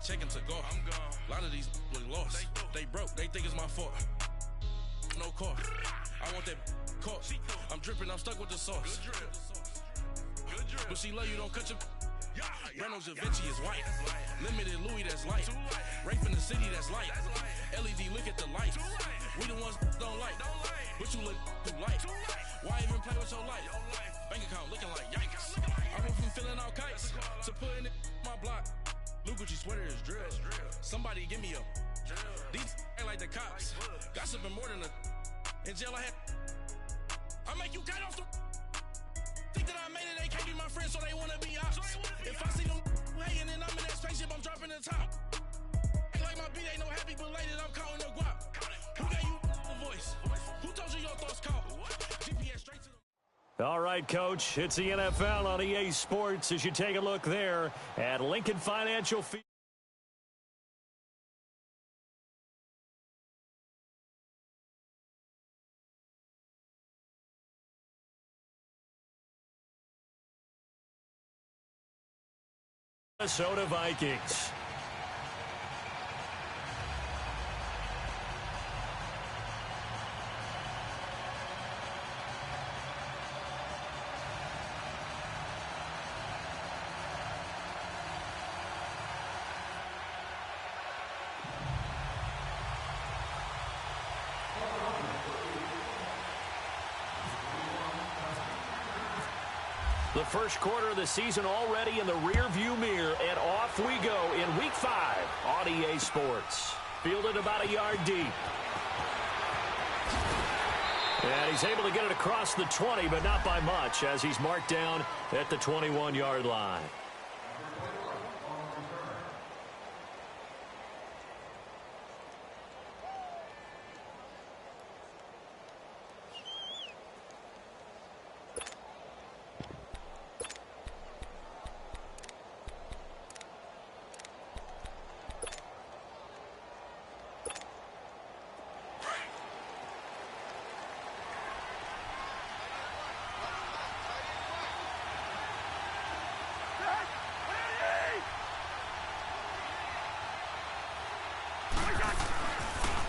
checking to go. I'm gone. A lot of these look lost. They broke. They think it's my fault. No cost. I want that caught. I'm dripping. I'm stuck with the sauce. Good drip. But she love you. Don't cut your. Breno Javinci is white. Limited Louis, that's light. Rape in the city, that's light. LED, look at the light. We the ones don't like. But you look too light. Why even play with your life? Bank account looking like yikes. I went from filling out kites to putting it my block. New Gucci sweater is drill. Somebody give me a. These ain't like the cops. Gossiping more than a. In jail I had. I make you cut off the. Think that I made it, they can't be my friends, so they wanna be ops. If I see them hating and I'm in that spaceship, I'm dropping the top. Ain't like my beat ain't no happy belated, I'm counting the guap. Who gave you the voice? Who told you your thoughts count? GPS straight to the... All right, Coach, it's the NFL on EA Sports as you take a look there at Lincoln Financial Field. Minnesota Vikings. The first quarter of the season already in the rear-view mirror, and off we go in Week 5 on EA Sports. Fielded about a yard deep. And he's able to get it across the 20, but not by much, as he's marked down at the 21-yard line.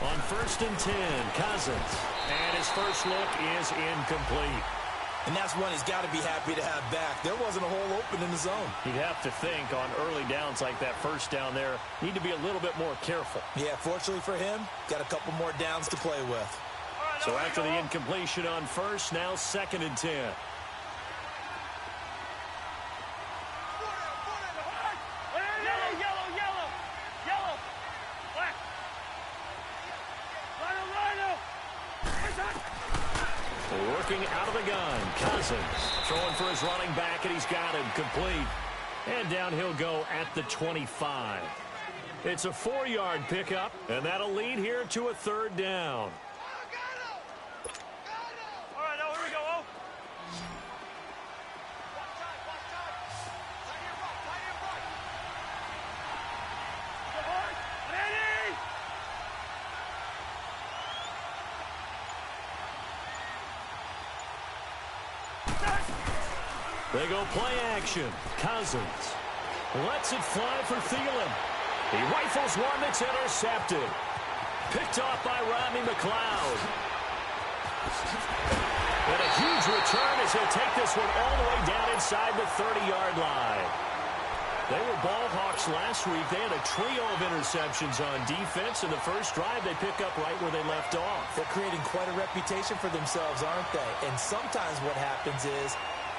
On 1st and 10, Cousins. And his first look is incomplete. And that's one he's got to be happy to have back. There wasn't a hole open in the zone. You'd have to think on early downs like that first down there, need to be a little bit more careful. Yeah, fortunately for him, got a couple more downs to play with. So after the incompletion on 1st, now 2nd and 10. Working out of the gun, Cousins throwing for his running back, and he's got him complete. And down he'll go at the 25. It's a 4-yard pickup, and that'll lead here to a 3rd down. All right, now here we go. They go play action. Cousins lets it fly for Thielen. He rifles one that's intercepted. Picked off by Rodney McLeod. And a huge return as he'll take this one all the way down inside the 30-yard line. They were ball hawks last week. They had a trio of interceptions on defense. In the first drive, they pick up right where they left off. They're creating quite a reputation for themselves, aren't they? And sometimes what happens is,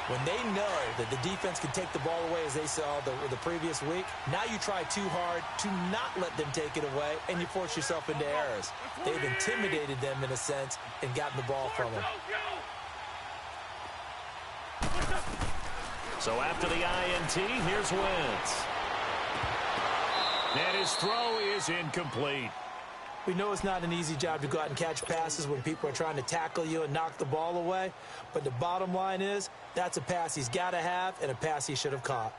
when they know that the defense can take the ball away, as they saw the previous week, now you try too hard to not let them take it away, and you force yourself into errors. They've intimidated them, in a sense, and gotten the ball from them. So after the INT, here's Wentz. And his throw is incomplete. We know it's not an easy job to go out and catch passes when people are trying to tackle you and knock the ball away. But the bottom line is, that's a pass he's got to have and a pass he should have caught.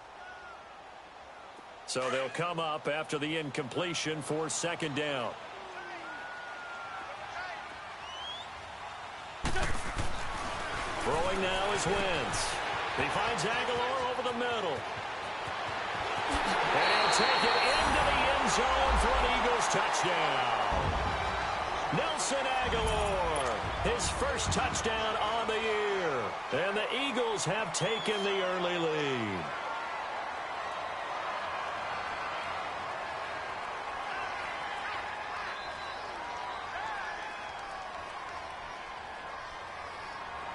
So they'll come up after the incompletion for 2nd down. Throwing now is Wentz. He finds Aguilar over the middle. And he'll take it into the end zone for an Eagles touchdown. Nelson Aguilar, his first touchdown on the year. And the Eagles have taken the early lead.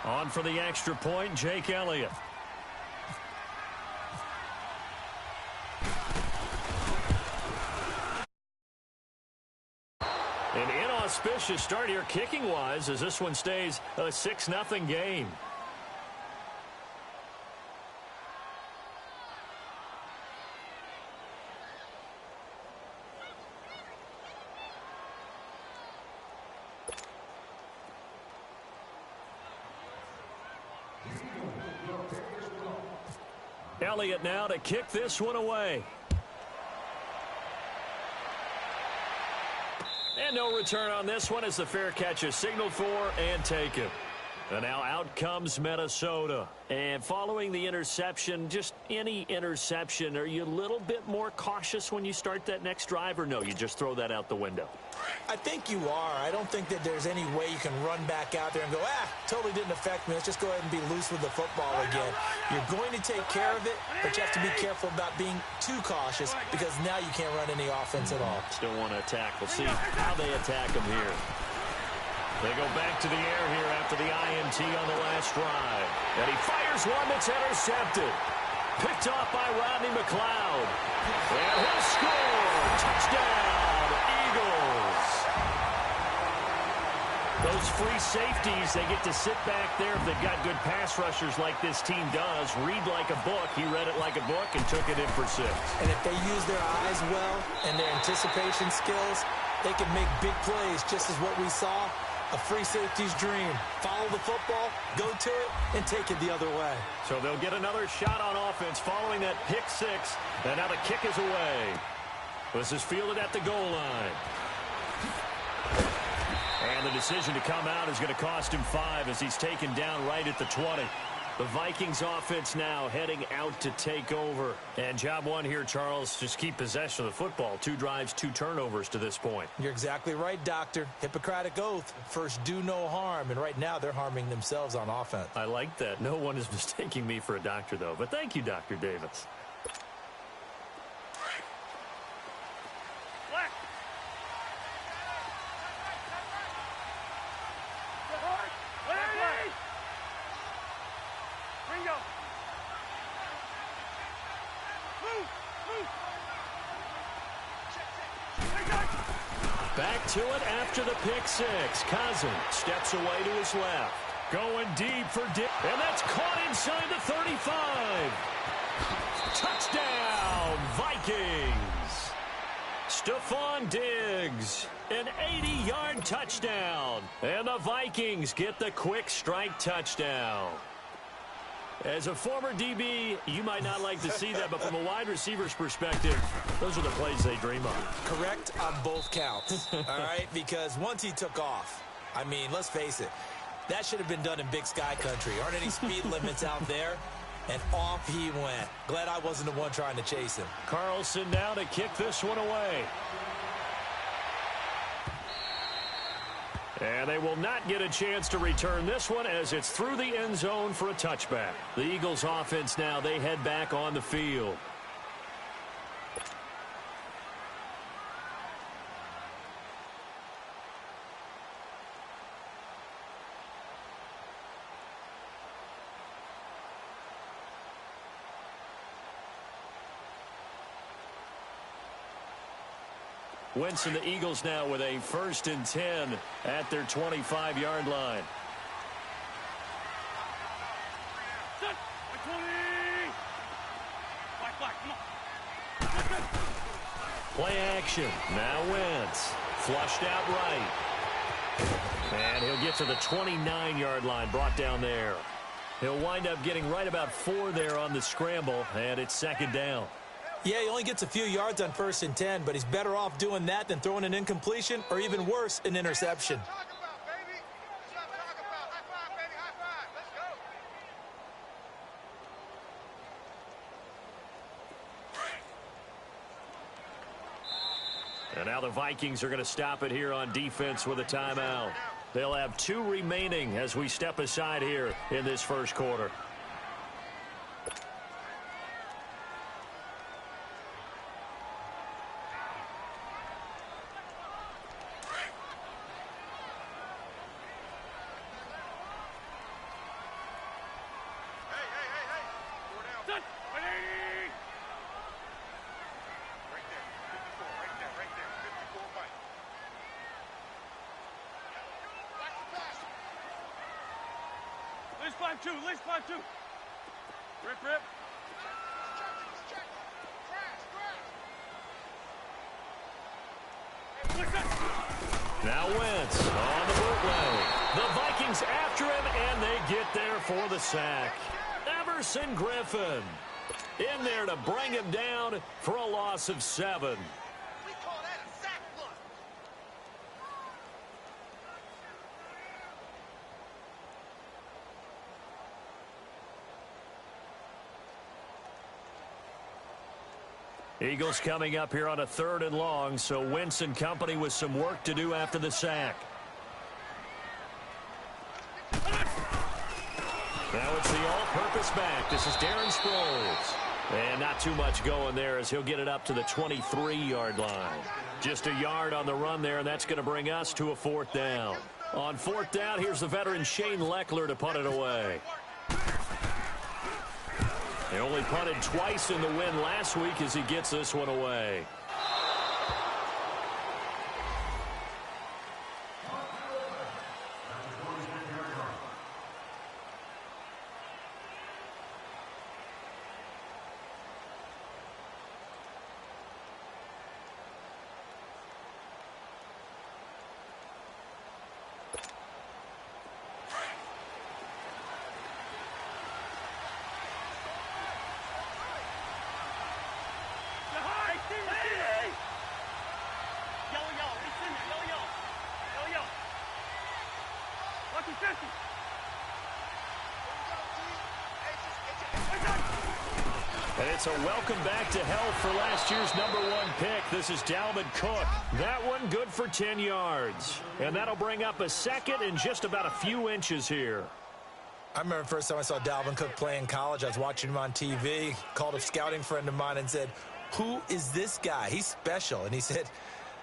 On for the extra point, Jake Elliott. An inauspicious start here kicking-wise as this one stays a 6-0 game. Elliott now to kick this one away. And no return on this one as the fair catch is signaled for and taken. And now out comes Minnesota. And following the interception, just any interception, are you a little bit more cautious when you start that next drive, or no, you just throw that out the window? I think you are. I don't think that there's any way you can run back out there and go, totally didn't affect me. Let's just go ahead and be loose with the football again. You're going to take care of it, but you have to be careful about being too cautious because now you can't run any offense at all. Still want to attack. We'll see how they attack them here. They go back to the air here after the INT on the last drive. And he fires one that's intercepted. Picked off by Rodney McLeod. And he'll score. Touchdown, Eagles. Those free safeties, they get to sit back there if they've got good pass rushers like this team does. Read like a book. He read it like a book and took it in for 6. And if they use their eyes well and their anticipation skills, they can make big plays, just as what we saw. A free safety's dream. Follow the football, go to it, and take it the other way. So they'll get another shot on offense following that pick 6. And now the kick is away. This is fielded at the goal line. And the decision to come out is going to cost him 5 as he's taken down right at the 20. The Vikings offense now heading out to take over. And job one here, Charles, just keep possession of the football. 2 drives, 2 turnovers to this point. You're exactly right, Doctor. Hippocratic oath. First, do no harm. And right now, they're harming themselves on offense. I like that. No one is mistaking me for a doctor, though. But thank you, Dr. Davis. Back to it after the pick 6. Cousins steps away to his left. Going deep for Diggs. And that's caught inside the 35. Touchdown, Vikings. Stephon Diggs, an 80-yard touchdown. And the Vikings get the quick strike touchdown. As a former DB, you might not like to see that, but from a wide receiver's perspective, those are the plays they dream of. Correct on both counts, all right? Because once he took off, I mean, let's face it, that should have been done in Big Sky Country. Aren't any speed limits out there? And off he went. Glad I wasn't the one trying to chase him. Carlson now to kick this one away. And they will not get a chance to return this one as it's through the end zone for a touchback. The Eagles offense now, they head back on the field. Wentz and the Eagles now with a 1st and 10 at their 25-yard line. Play action. Now Wentz. Flushed out right. And he'll get to the 29-yard line, brought down there. He'll wind up getting right about 4 there on the scramble, and it's 2nd down. Yeah, he only gets a few yards on 1st and 10, but he's better off doing that than throwing an incompletion or even worse, an interception. And now the Vikings are going to stop it here on defense with a timeout. They'll have 2 remaining as we step aside here in this first quarter. List 5-2. Rip. Now Wentz on the bootleg. The Vikings after him, and they get there for the sack. Everson Griffin in there to bring him down for a loss of 7. We call that a sack block. Eagles coming up here on a 3rd and long, so Wentz and company with some work to do after the sack. Now it's the all-purpose back. This is Darren Sproles. And not too much going there as he'll get it up to the 23-yard line. Just a yard on the run there, and that's going to bring us to a 4th down. On 4th down, here's the veteran Shane Leckler to punt it away. They only punted twice in the win last week as he gets this one away. And it's a welcome back to health for last year's #1 pick. This is Dalvin Cook. That one good for 10 yards. And that'll bring up a 2nd and just about a few inches here. I remember the first time I saw Dalvin Cook play in college. I was watching him on TV, called a scouting friend of mine and said, "Who is this guy? He's special." And he said,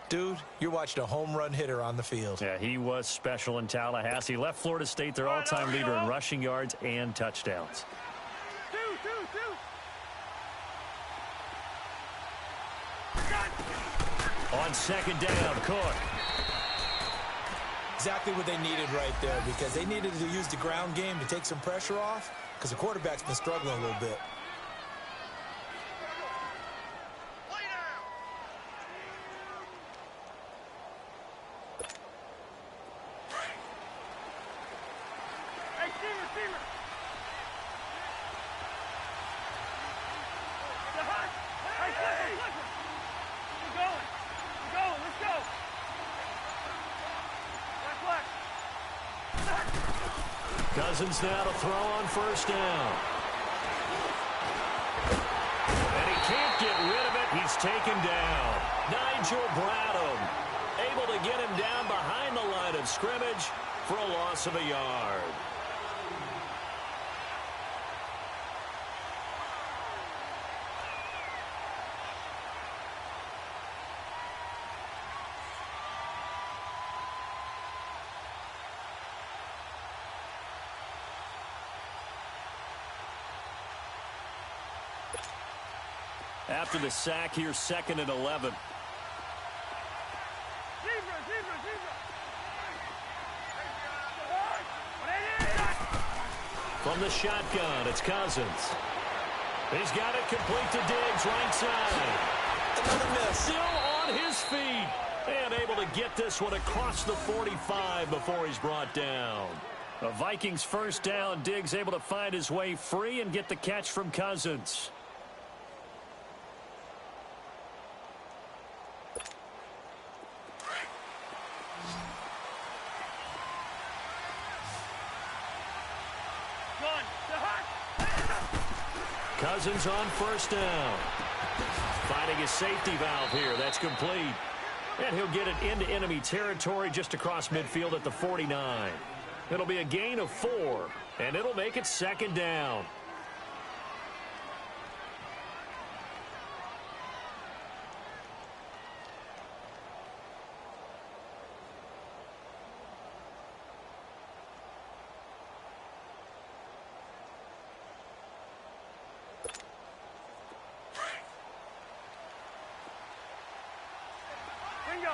"Dude, you're watching a home run hitter on the field." Yeah, he was special in Tallahassee. Left Florida State their all-time leader in rushing yards and touchdowns. Two. On 2nd down, Cook. Exactly what they needed right there, because they needed to use the ground game to take some pressure off, because the quarterback's been struggling a little bit. Cousins now to throw on 1st down. And he can't get rid of it. He's taken down. Nigel Bradham able to get him down behind the line of scrimmage for a loss of a yard. After the sack, here's 2nd and 11. From the shotgun, it's Cousins. He's got it complete to Diggs, right side. Another miss. Still on his feet. And able to get this one across the 45 before he's brought down. The Vikings 1st down. Diggs able to find his way free and get the catch from Cousins. Cousins on 1st down. Finding a safety valve here. That's complete. And he'll get it into enemy territory just across midfield at the 49. It'll be a gain of 4, and it'll make it second down. Bingo.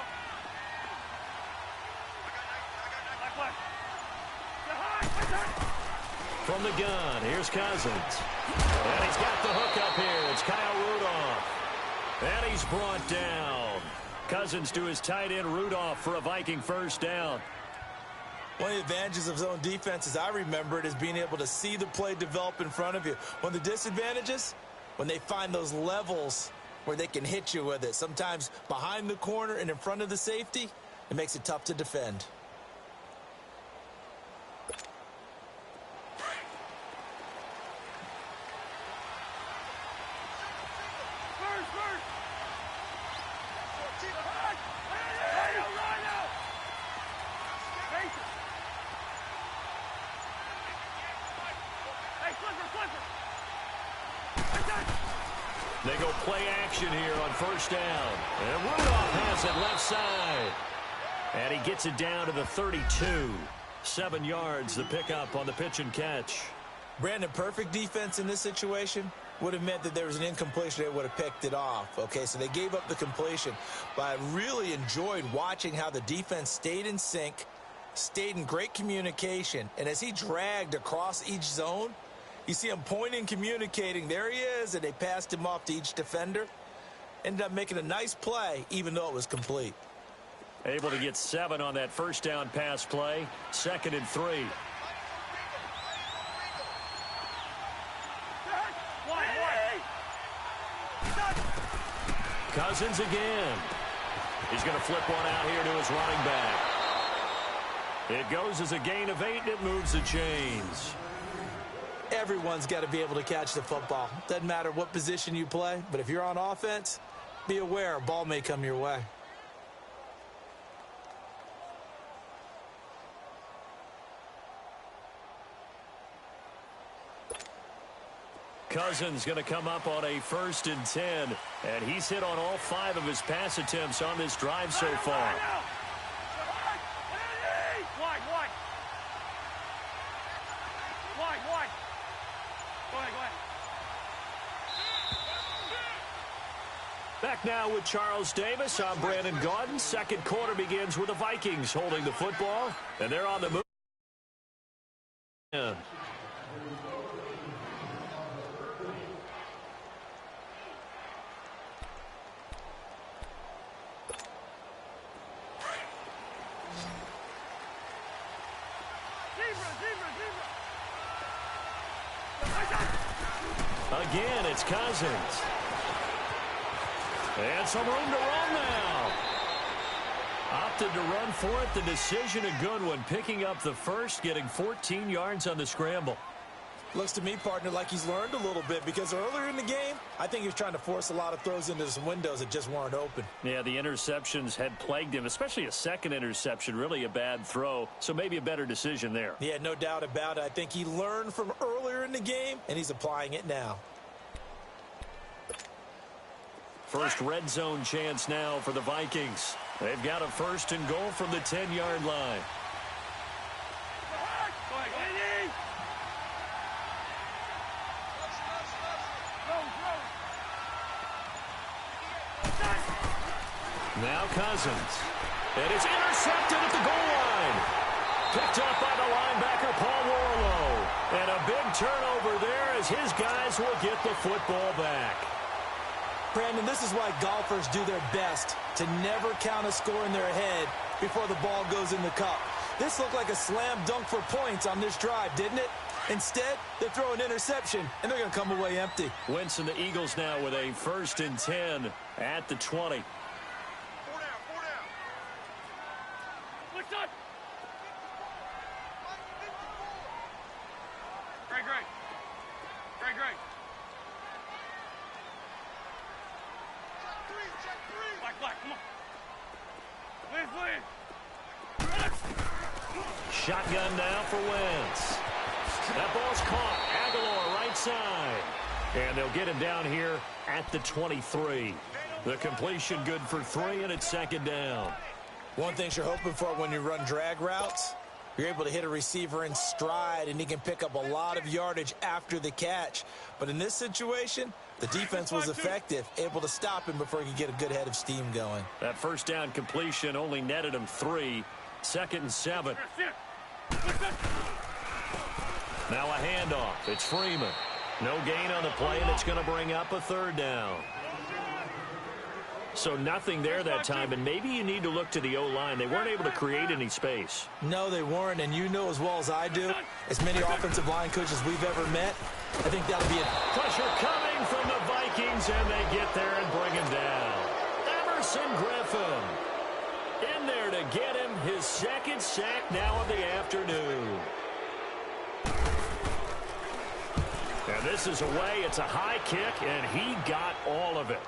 From the gun, here's Cousins. And he's got the hook up here. It's Kyle Rudolph. And he's brought down. Cousins to his tight end Rudolph for a Viking first down. One of the advantages of zone defense, as I remember it, is being able to see the play develop in front of you. One of the disadvantages, when they find those levels where they can hit you with it. Sometimes behind the corner and in front of the safety, it makes it tough to defend. They go play action here on first down. And Rudolph has it left side. And he gets it down to the 32. 7 yards, the pickup on the pitch and catch. Brandon, perfect defense in this situation would have meant that there was an incompletion. They would have picked it off. Okay, so they gave up the completion. But I really enjoyed watching how the defense stayed in sync, stayed in great communication. And as he dragged across each zone, you see him pointing, communicating. There he is, and they passed him off to each defender. Ended up making a nice play, even though it was complete. Able to get 7 on that first down pass play. 2nd and 3. Cousins again. He's going to flip one out here to his running back. It goes as a gain of 8, and it moves the chains. Everyone's got to be able to catch the football. Doesn't matter what position you play, but if you're on offense, be aware a ball may come your way. Cousins going to come up on a 1st and 10, and he's hit on all 5 of his pass attempts on this drive so far. Back now with Charles Davis. I'm Brandon Gaudin. Second quarter begins with the Vikings holding the football, and they're on the move. Yeah. Again, it's Cousins. And some room to run now. Opted to run for it. The decision a good one. Picking up the first, getting 14 yards on the scramble. Looks to me, partner, like he's learned a little bit because earlier in the game, I think he was trying to force a lot of throws into some windows that just weren't open. Yeah, the interceptions had plagued him, especially a second interception, really a bad throw. So maybe a better decision there. Yeah, no doubt about it. I think he learned from earlier in the game, and he's applying it now. First red zone chance now for the Vikings. They've got a 1st and goal from the 10-yard line. Now Cousins. And it's intercepted at the goal line. Picked up by the linebacker, Paul Warlow. And a big turnover there as his guys will get the football back. Brandon, this is why golfers do their best to never count a score in their head before the ball goes in the cup. This looked like a slam dunk for points on this drive, didn't it? Instead, they throw an interception, and they're going to come away empty. Wentz and the Eagles now with a 1st and 10 at the 20. 4 down, 4 down. What's up? Great. Check 3, check 3. Black, come on. Shotgun now for Wentz. That ball's caught. Aguilar right side. And they'll get him down here at the 23. The completion good for 3, and it's second down. One thing you're hoping for when you run drag routes, you're able to hit a receiver in stride, and he can pick up a lot of yardage after the catch. But in this situation, the defense was effective, able to stop him before he could get a good head of steam going. That first down completion only netted him 3. Second and 7. Now a handoff. It's Freeman. No gain on the play, and it's going to bring up a third down. So nothing there that time, and maybe you need to look to the O-line. They weren't able to create any space. No, they weren't, and you know as well as I do, as many offensive line coaches we've ever met, I think that'll be it. Pressure coming from the Vikings, and they get there and bring him down. Emerson Griffin in there to get him his second sack now of the afternoon. And this is away. It's a high kick, and he got all of it.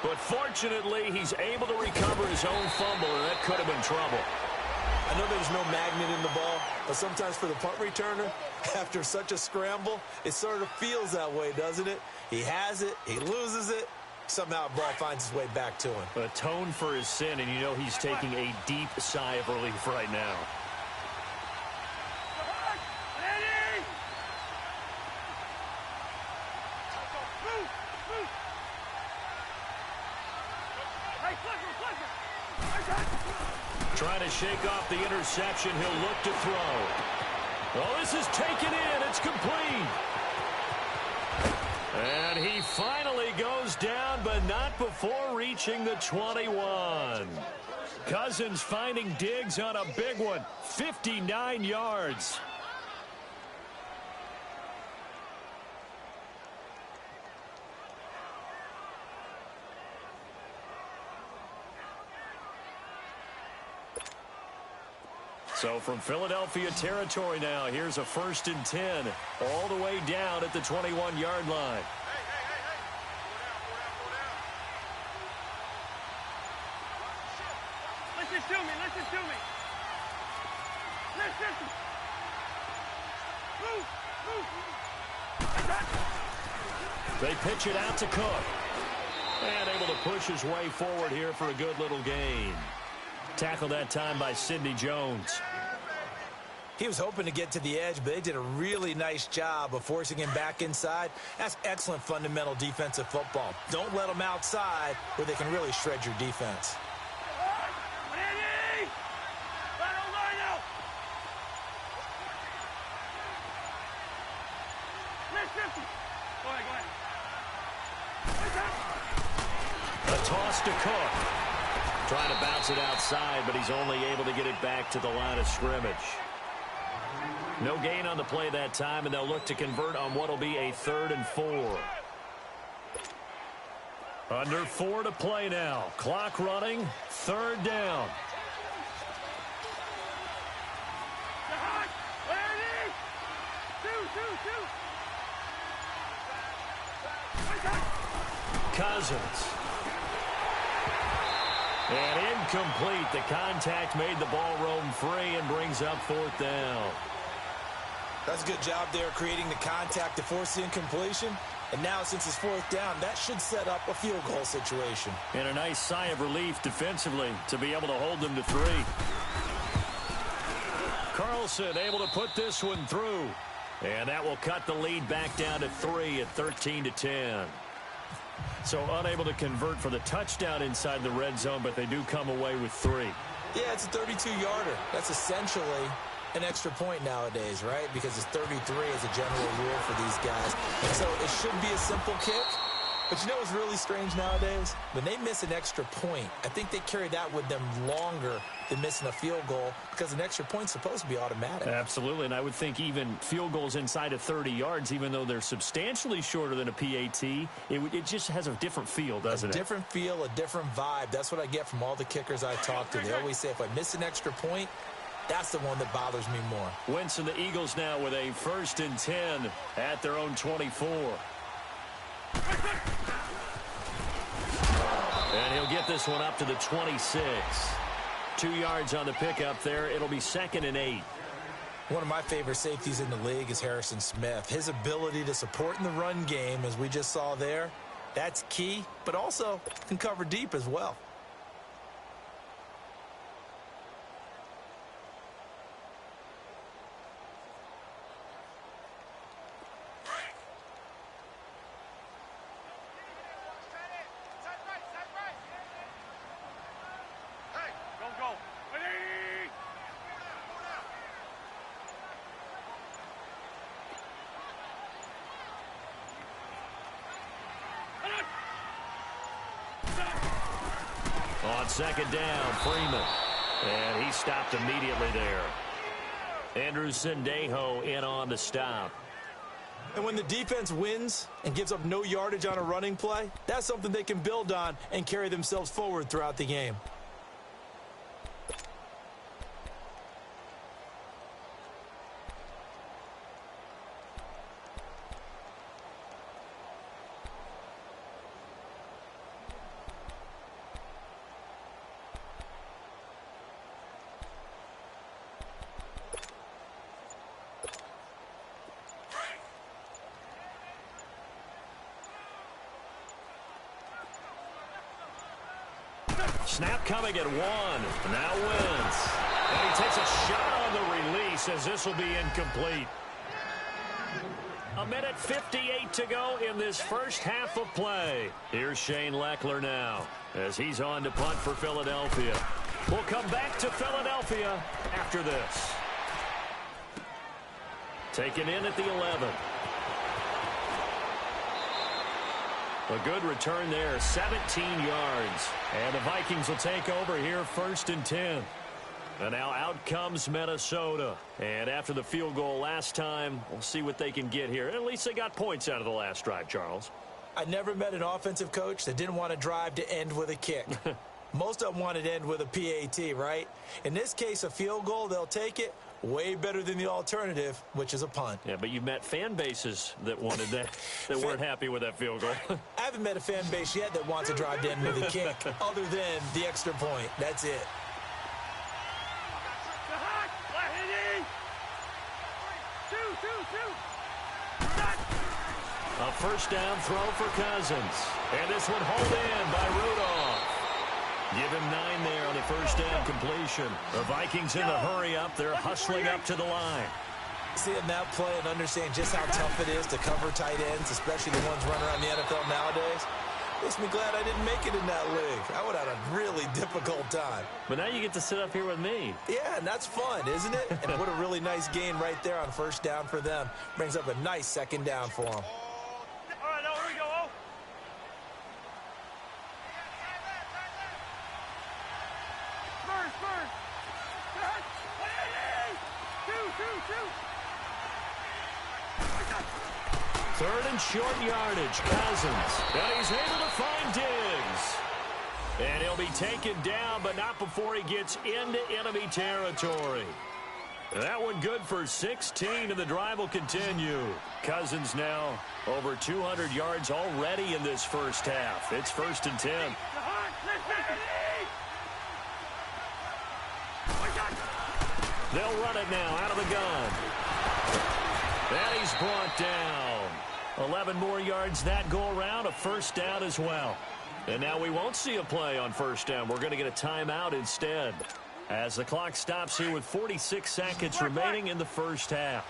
But fortunately, he's able to recover his own fumble, and that could have been trouble. I know there's no magnet in the ball, but sometimes for the punt returner, after such a scramble, it sort of feels that way, doesn't it? He has it, he loses it, somehow the ball finds its way back to him. Atone for his sin, and you know he's taking a deep sigh of relief right now. Trying to shake off the interception. He'll look to throw. Oh, this is taken in. It's complete. And he finally goes down, but not before reaching the 21. Cousins finding Diggs on a big one. 59 yards. So from Philadelphia territory now, here's a 1st and 10, all the way down at the 21-yard line. Listen to me, listen to me. Listen. Move. They pitch it out to Cook. And able to push his way forward here for a good little gain. Tackled that time by Sidney Jones. He was hoping to get to the edge, but they did a really nice job of forcing him back inside. That's excellent fundamental defensive football. Don't let them outside where they can really shred your defense. Manny! Final line out! Listen! Go ahead. A toss to Cook. Trying to bounce it outside, but he's only able to get it back to the line of scrimmage. No gain on the play that time, and they'll look to convert on what will be a 3rd and 4. Under 4 to play now. Clock running. 3rd down. Cousins. And incomplete. The contact made the ball roam free and brings up 4th down. That's a good job there creating the contact to force the incompletion. And now since it's 4th down, that should set up a field goal situation. And a nice sigh of relief defensively to be able to hold them to 3. Carlson able to put this one through. And that will cut the lead back down to 3 at 13-10. So unable to convert for the touchdown inside the red zone, but they do come away with 3. Yeah, it's a 32-yarder. That's essentially an extra point nowadays, right? Because it's 33 as a general rule for these guys. And so it should be a simple kick. But you know what's really strange nowadays? When they miss an extra point, I think they carry that with them longer than missing a field goal because an extra point's supposed to be automatic. Absolutely, and I would think even field goals inside of 30 yards, even though they're substantially shorter than a PAT, it just has a different feel, doesn't it? A different feel, a different vibe. That's what I get from all the kickers I talk to. They always say if I miss an extra point, that's the one that bothers me more. Wentz and the Eagles now with a 1st and 10 at their own 24. And he'll get this one up to the 26. 2 yards on the pickup there. It'll be 2nd and 8. One of my favorite safeties in the league is Harrison Smith. His ability to support in the run game, as we just saw there, that's key, but also can cover deep as well. On 2nd down, Freeman. And he stopped immediately there. Andrew Sendejo in on the stop. And when the defense wins and gives up no yardage on a running play, that's something they can build on and carry themselves forward throughout the game. Snap coming at 1. Now Wentz. And he takes a shot on the release as this will be incomplete. 1:58 to go in this first half of play. Here's Shane Leckler now as he's on to punt for Philadelphia. We'll come back to Philadelphia after this. Taken in at the 11. A good return there, 17 yards. And the Vikings will take over here 1st and 10. And now out comes Minnesota. And after the field goal last time, we'll see what they can get here. At least they got points out of the last drive, Charles. I never met an offensive coach that didn't want to drive to end with a kick. Most of them wanted to end with a PAT, right? In this case, a field goal, they'll take it. Way better than the alternative, which is a punt. Yeah, but you've met fan bases that wanted that, that weren't happy with that field goal. I haven't met a fan base yet that wants to drive to end with a kick, other than the extra point. That's it. A first down throw for Cousins. And this one hauled in by Rudolph. Give him 9 there on the first down completion. The Vikings in the hurry up. They're hustling up to the line. Seeing that play and understanding just how tough it is to cover tight ends, especially the ones running around the NFL nowadays, makes me glad I didn't make it in that league. I would have had a really difficult time. But now you get to sit up here with me. Yeah, and that's fun, isn't it? And what a really nice gain right there on first down for them. Brings up a nice 2nd down for them. All right, now here we go. Third and short yardage, Cousins. And he's able to find Diggs. And he'll be taken down, but not before he gets into enemy territory. That one good for 16, and the drive will continue. Cousins now over 200 yards already in this first half. It's 1st and 10. They'll run it now out of the gun. And he's brought down. 11 more yards that go around, a first down as well. And now we won't see a play on first down. We're going to get a timeout instead, as the clock stops here with 46 seconds remaining in the first half.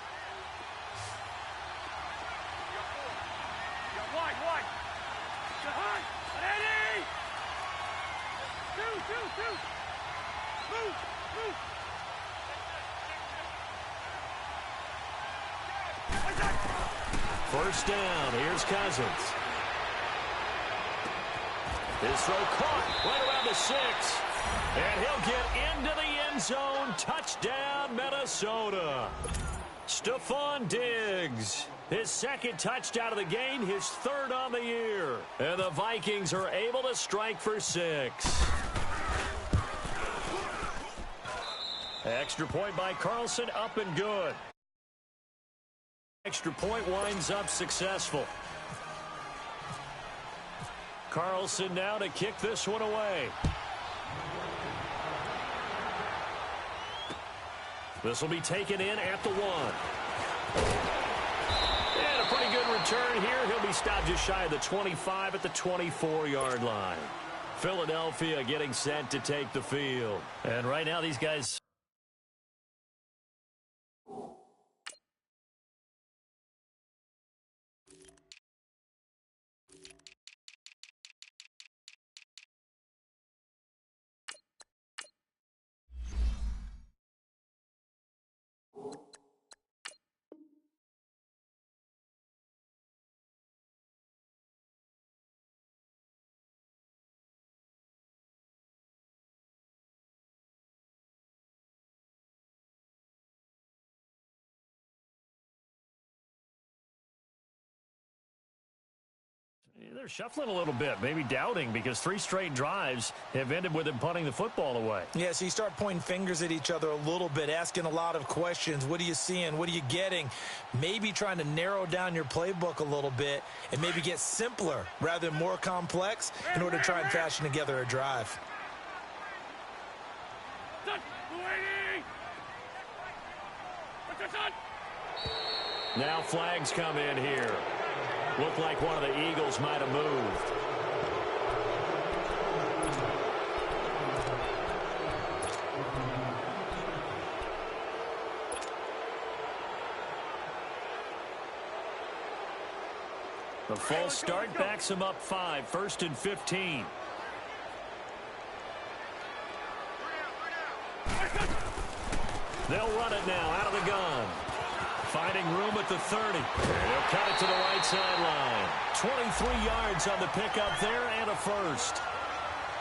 First down, here's Cousins. His throw caught right around the 6. And he'll get into the end zone. Touchdown, Minnesota. Stephon Diggs. His 2nd touchdown of the game, his 3rd on the year. And the Vikings are able to strike for 6. Extra point by Carlson, up and good. Extra point winds up successful. Carlson now to kick this one away. This will be taken in at the 1. And a pretty good return here. He'll be stopped just shy of the 25 at the 24-yard line. Philadelphia getting set to take the field. And right now these guys... They're shuffling a little bit, maybe doubting, because 3 straight drives have ended with him punting the football away. Yeah, so you start pointing fingers at each other a little bit, asking a lot of questions. What are you seeing? What are you getting? Maybe trying to narrow down your playbook a little bit and maybe get simpler rather than more complex in order to try and fashion together a drive. Now flags come in here. Looked like one of the Eagles might have moved. The false start backs him up 5, 1st and 15. They'll run it now out of the gun. Finding room at the 30. They'll cut it to the right sideline. 23 yards on the pickup there and a first.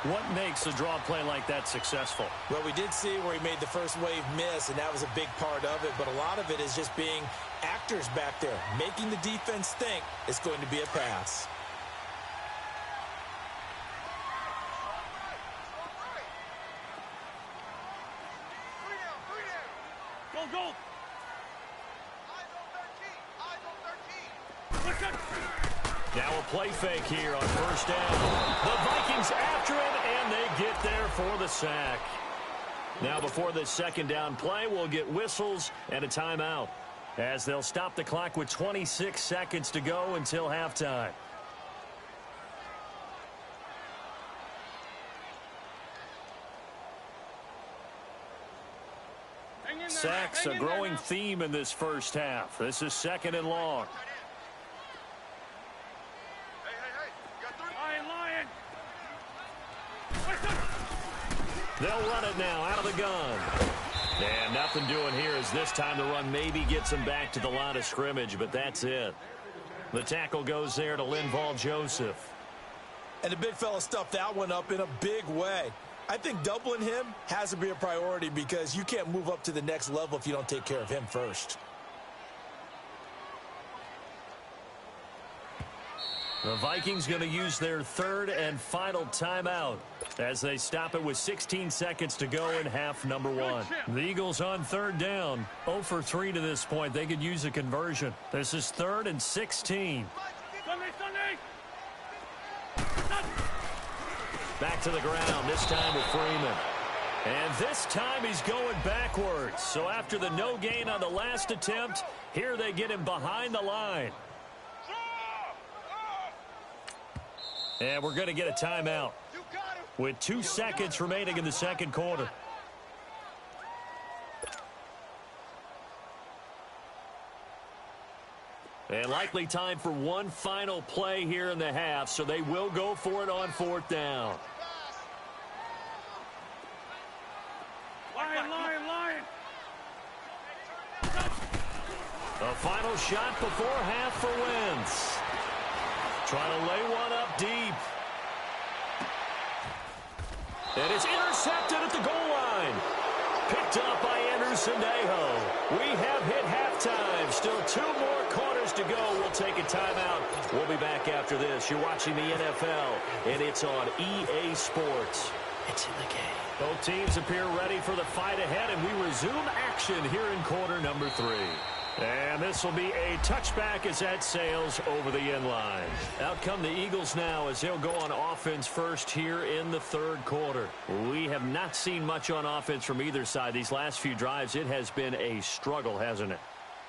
What makes a draw play like that successful? Well, we did see where he made the first wave miss, and that was a big part of it. But a lot of it is just being actors back there, making the defense think it's going to be a pass. Go. Now a play fake here on first down. The Vikings after him, and they get there for the sack. Now before this second down play, we'll get whistles and a timeout, as they'll stop the clock with 26 seconds to go until halftime. Sacks a growing theme in this first half. This is 2nd and long. They'll run it now out of the gun. And nothing doing here as this time the run maybe gets them back to the line of scrimmage, but that's it. The tackle goes there to Linval Joseph. And the big fella stuffed that one up in a big way. I think doubling him has to be a priority because you can't move up to the next level if you don't take care of him first. The Vikings going to use their 3rd and final timeout as they stop it with 16 seconds to go in half number 1. The Eagles on 3rd down, 0 for 3 to this point. They could use a conversion. This is 3rd and 16. Back to the ground, this time with Freeman. And this time he's going backwards. So after the no gain on the last attempt, here they get him behind the line. And we're going to get a timeout with 2 seconds remaining in the second quarter. And likely time for one final play here in the half, so they will go for it on 4th down. Lion. A final shot before half for Wentz. Trying to lay one up deep. And it's intercepted at the goal line. Picked up by Anderson-Dejo. We have hit halftime. Still 2 more quarters to go. We'll take a timeout. We'll be back after this. You're watching the NFL, and it's on EA Sports. It's in the game. Both teams appear ready for the fight ahead, and we resume action here in quarter number 3. And this will be a touchback as that sails over the end line. Out come the Eagles now as they'll go on offense first here in the third quarter. We have not seen much on offense from either side. These last few drives, it has been a struggle, hasn't it?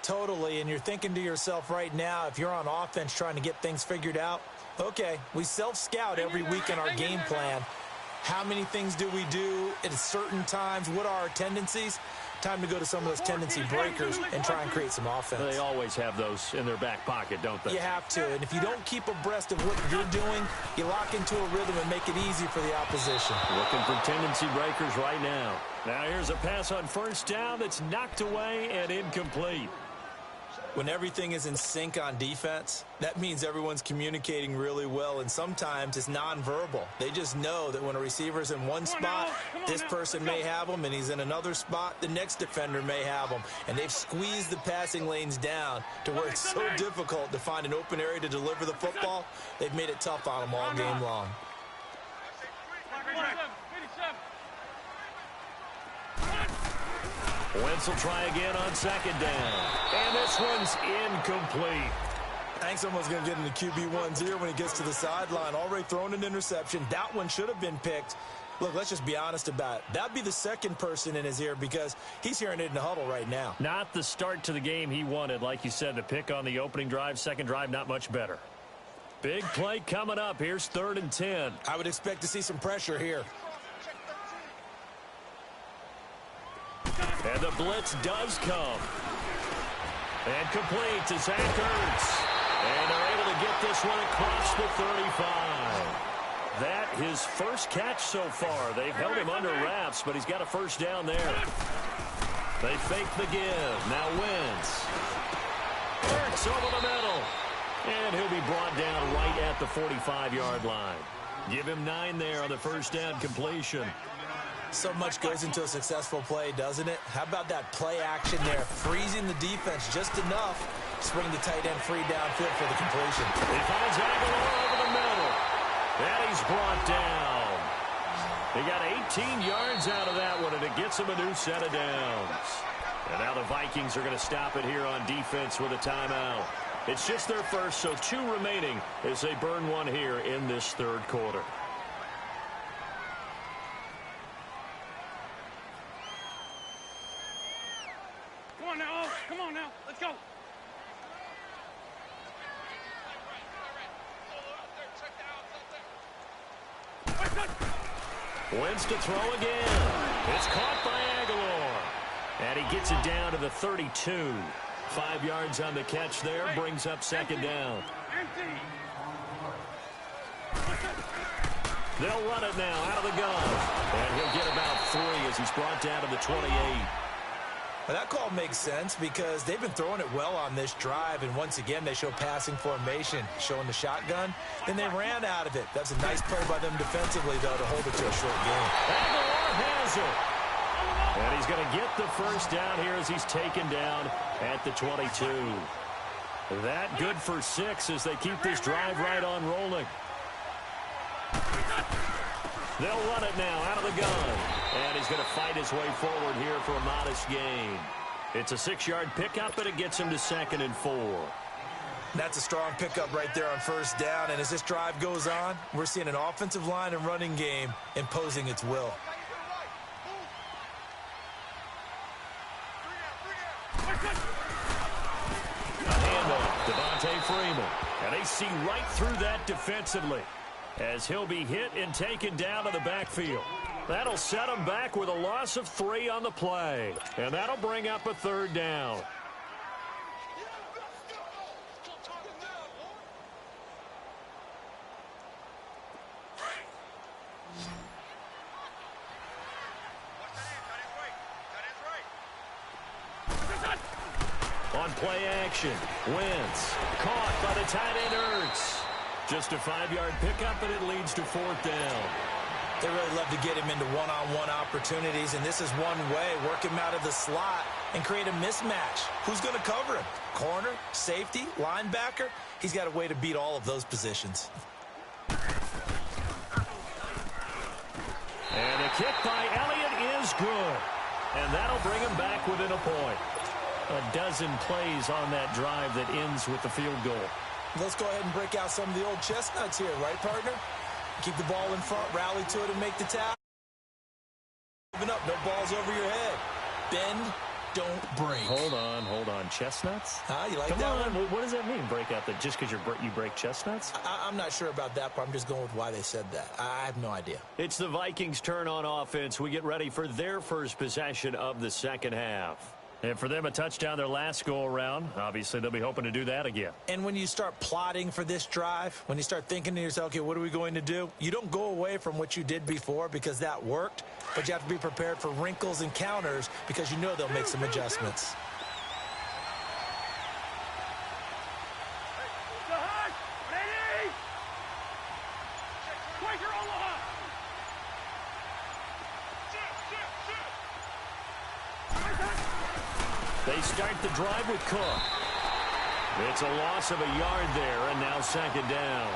Totally, and you're thinking to yourself right now, if you're on offense trying to get things figured out, okay, we self-scout every week in our game plan. How many things do we do at certain times? What are our tendencies? Time to go to some of those tendency breakers and try and create some offense. They always have those in their back pocket, don't they? You have to, and if you don't keep abreast of what you're doing, you lock into a rhythm and make it easy for the opposition. Looking for tendency breakers right now. Now here's a pass on first down that's knocked away and incomplete. When everything is in sync on defense, that means everyone's communicating really well, and sometimes it's nonverbal. They just know that when a receiver's in one spot, this person may have him, and he's in another spot, the next defender may have him. And they've squeezed the passing lanes down to where it's so difficult to find an open area to deliver the football. They've made it tough on them all game long. Wentz will try again on second down. And this one's incomplete. Thanks, someone's going to get into QB1's ear when he gets to the sideline. Already thrown an interception. That one should have been picked. Look, let's just be honest about it. That'd be the second person in his ear because he's hearing it in the huddle right now. Not the start to the game he wanted. Like you said, the pick on the opening drive, second drive, not much better. Big play coming up. Here's 3rd and 10. I would expect to see some pressure here. And the blitz does come. And complete to Zach Ertz. And they're able to get this one across the 35. That his first catch so far. They've held him under wraps, but he's got a first down there. They fake the give. Now Wentz. Ertz over the middle. And he'll be brought down right at the 45-yard line. Give him 9 there on the first down completion. So much goes into a successful play, doesn't it? How about that play action there? Freezing the defense just enough to bring the tight end free downfield for the completion. He finds Aguilar over the middle. And he's brought down. He got 18 yards out of that one, and it gets him a new set of downs. And now the Vikings are going to stop it here on defense with a timeout. It's just their first, so 2 remaining as they burn one here in this third quarter. Come on now, let's go. Wentz to throw again. It's caught by Aguilar. And he gets it down to the 32. 5 yards on the catch there, brings up second down. They'll run it now out of the gun. And he'll get about 3 as he's brought down to the 28. Well, that call makes sense because they've been throwing it well on this drive, and once again they show passing formation, showing the shotgun. Then they ran out of it. That's a nice play by them defensively, though, to hold it to a short game. Aguilar has it. And he's going to get the first down here as he's taken down at the 22. That good for 6 as they keep this drive right on rolling. They'll run it now out of the gun. And he's going to fight his way forward here for a modest gain. It's a 6-yard pickup, and it gets him to 2nd and 4. That's a strong pickup right there on first down. And as this drive goes on, we're seeing an offensive line and running game imposing its will. A handoff, Devontae Freeman. And they see right through that defensively as he'll be hit and taken down to the backfield. That'll set him back with a loss of 3 on the play. And that'll bring up a 3rd down. On play action, Wentz caught by the tight end Ertz. Just a 5-yard pickup, and it leads to 4th down. They really love to get him into one-on-one opportunities, and this is one way. Work him out of the slot and create a mismatch. Who's going to cover him? Corner, safety, linebacker? He's got a way to beat all of those positions. And a kick by Elliott is good. And that'll bring him back within a point. A dozen plays on that drive that ends with the field goal. Let's go ahead and break out some of the old chestnuts here, right, partner? Keep the ball in front, rally to it, and make the tackle. Moving up, no balls over your head. Bend, don't break. Hold on. Chestnuts? You like Come that on. one? What does that mean, break out? Just because you break chestnuts? I'm not sure about that part. I'm just going with why they said that. I have no idea. It's the Vikings' turn on offense. We get ready for their first possession of the second half. And for them, a touchdown their last go-around. Obviously, they'll be hoping to do that again. And when you start plotting for this drive, when you start thinking to yourself, okay, what are we going to do? You don't go away from what you did before because that worked, but you have to be prepared for wrinkles and counters because you know they'll make some adjustments. They start the drive with Cook. It's a loss of a yard there, and now second down.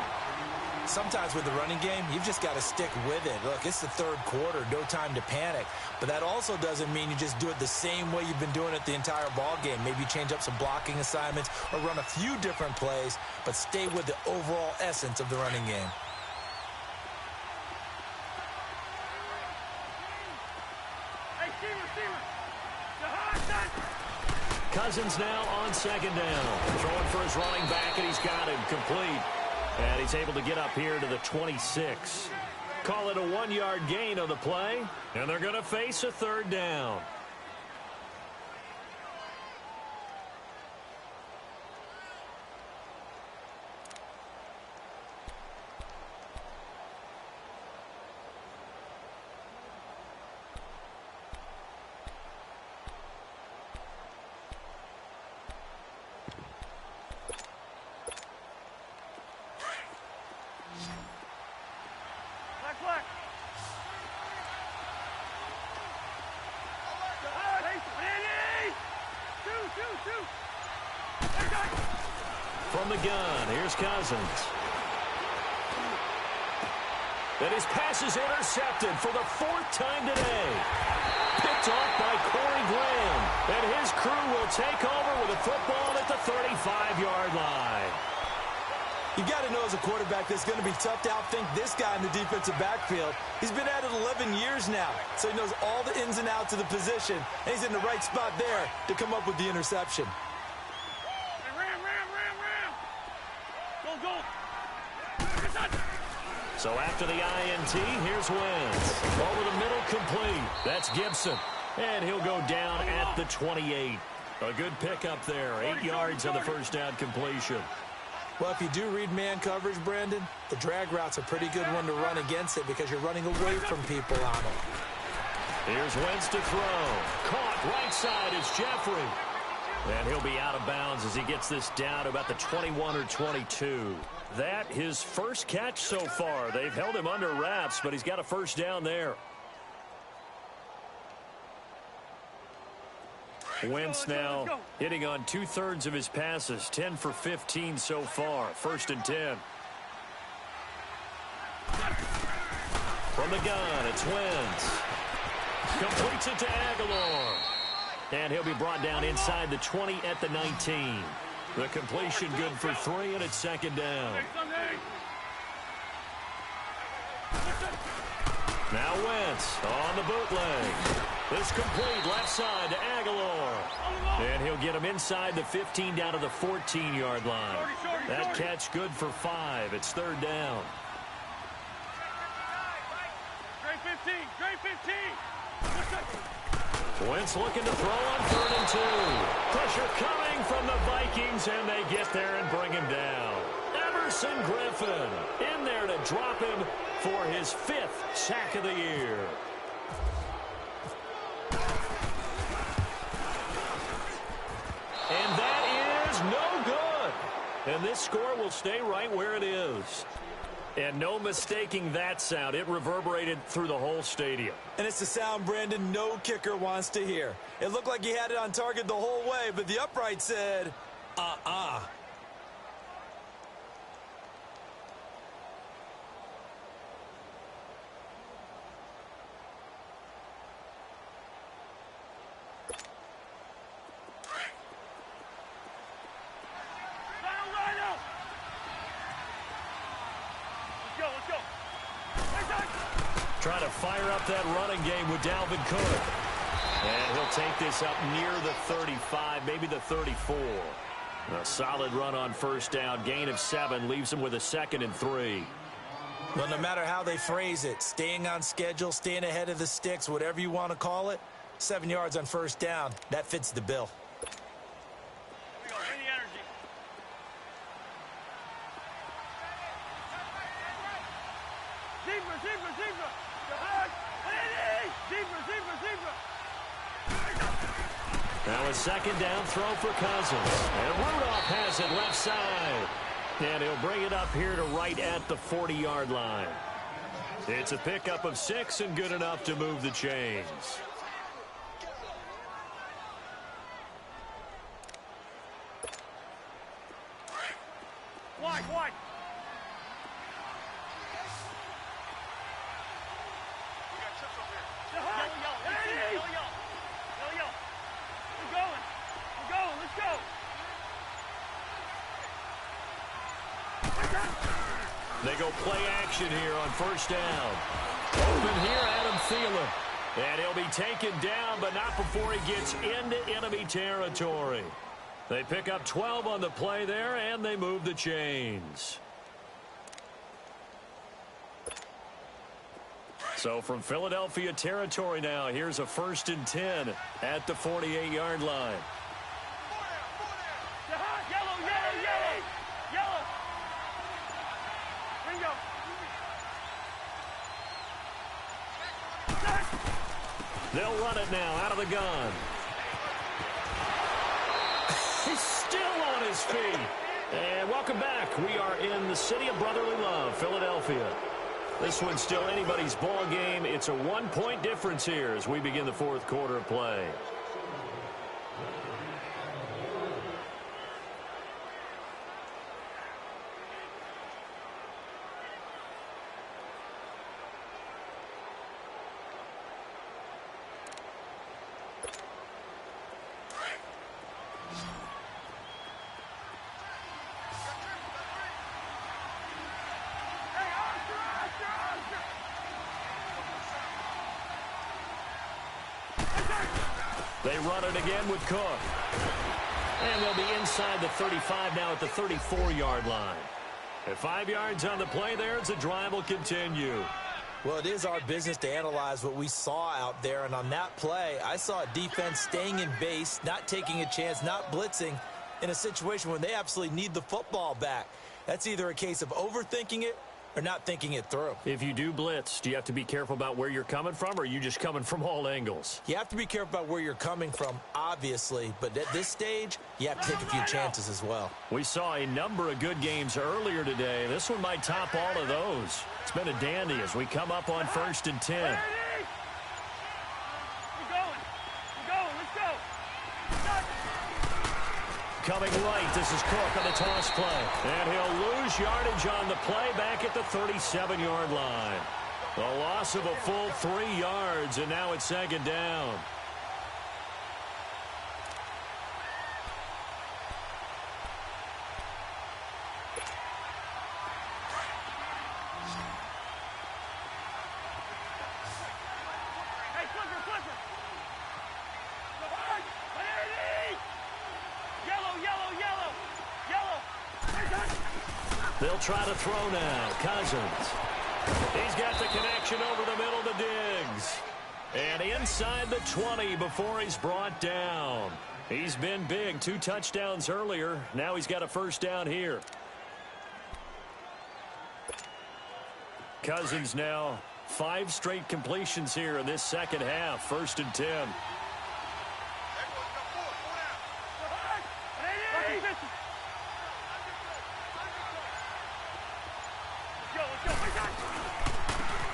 Sometimes with the running game, you've just got to stick with it. Look, it's the third quarter, no time to panic. But that also doesn't mean you just do it the same way you've been doing it the entire ball game. Maybe change up some blocking assignments or run a few different plays, but stay with the overall essence of the running game. Cousins now on second down. Throwing for his running back, and he's got him complete. And he's able to get up here to the 26. Call it a 1-yard gain on the play, and they're going to face a third down. From the gun, here's Cousins. And his pass is intercepted for the fourth time today. Picked off by Corey Graham. And his crew will take over with a football at the 35-yard line. You got to know as a quarterback that's going to be tough to outthink this guy in the defensive backfield. He's been at it 11 years now, so he knows all the ins and outs of the position, and he's in the right spot there to come up with the interception. So after the INT, here's Wentz. Over the middle, complete. That's Gibson. And he'll go down at the 28. A good pickup there. 8 yards on the first down completion. Well, if you do read man coverage, Brandon, the drag route's a pretty good one to run against it because you're running away from people on it. Here's Wentz to throw. Caught right side is Jeffrey. And he'll be out of bounds as he gets this down to about the 21 or 22. That his first catch so far. They've held him under wraps, but he's got a first down there. Wentz now hitting on 2/3 of his passes, 10 for 15 so far. 1st and 10. From the gun, it's Wentz. Completes it to Aguilar. And he'll be brought down inside the 20 at the 19. The completion good for 3, and it's second down. Now Wentz on the bootleg. This complete left side to Aguilar. And he'll get him inside the 15 down to the 14-yard line. That catch good for 5. It's third down. Straight 15. Straight 15. Wentz looking to throw on 3rd and 2. Pressure coming from the Vikings, and they get there and bring him down. Emerson Griffin in there to drop him for his 5th sack of the year. And that is no good. And this score will stay right where it is. And no mistaking that sound. It reverberated through the whole stadium. And it's the sound, Brandon, no kicker wants to hear. It looked like he had it on target the whole way, but the upright said, trying to fire up that running game with Dalvin Cook. And he'll take this up near the 35, maybe the 34. A solid run on first down. Gain of 7 leaves him with a 2nd and 3. Well, no matter how they phrase it, staying on schedule, staying ahead of the sticks, whatever you want to call it, 7 yards on first down, that fits the bill. Here we go. Bring the energy. Zebra, zebra, zebra. Zebra, zebra, zebra. Now a 2nd down throw for Cousins. And Rudolph has it left side. And he'll bring it up here to right at the 40-yard line. It's a pickup of 6 and good enough to move the chains. Wide, wide. We got chips up here. Yellow, yellow. Yellow, yellow. Yellow, yellow. We're going. We're going. Let's go. They go play action here on first down. Open here, Adam Thielen. And he'll be taken down, but not before he gets into enemy territory. They pick up 12 on the play there, and they move the chains. So from Philadelphia territory now, here's a 1st and 10 at the 48-yard line. Yellow, yellow, yellow. Yellow. Bingo. They'll run it now out of the gun. He's still on his feet. And welcome back. We are in the city of brotherly love, Philadelphia. This one's still anybody's ball game. It's a 1-point difference here as we begin the 4th quarter of play. They run it again with Cook. And they'll be inside the 35 now at the 34-yard line. At 5 yards on the play there, the drive will continue. Well, it is our business to analyze what we saw out there, and on that play, I saw a defense staying in base, not taking a chance, not blitzing in a situation when they absolutely need the football back. That's either a case of overthinking it or not thinking it through. If you do blitz, do you have to be careful about where you're coming from, or are you just coming from all angles? You have to be careful about where you're coming from, obviously, but at this stage, you have to take a few chances as well. We saw a number of good games earlier today. This one might top all of those. It's been a dandy as we come up on 1st and 10. We're going. We're going. Let's go. Coming right, this is Cook on the toss play. And he'll lose yardage on the play back at the 37-yard line. The loss of a full 3 yards, and now it's 2nd down. Hey, flipper, flipper. Yellow, yellow, yellow. Yellow. They'll try to throw now. Cousins. He's got the connection over the middle to Diggs. And inside the 20 before he's brought down. He's been big. 2 touchdowns earlier. Now he's got a first down here. Cousins now 5 straight completions here in this second half. 1st and 10.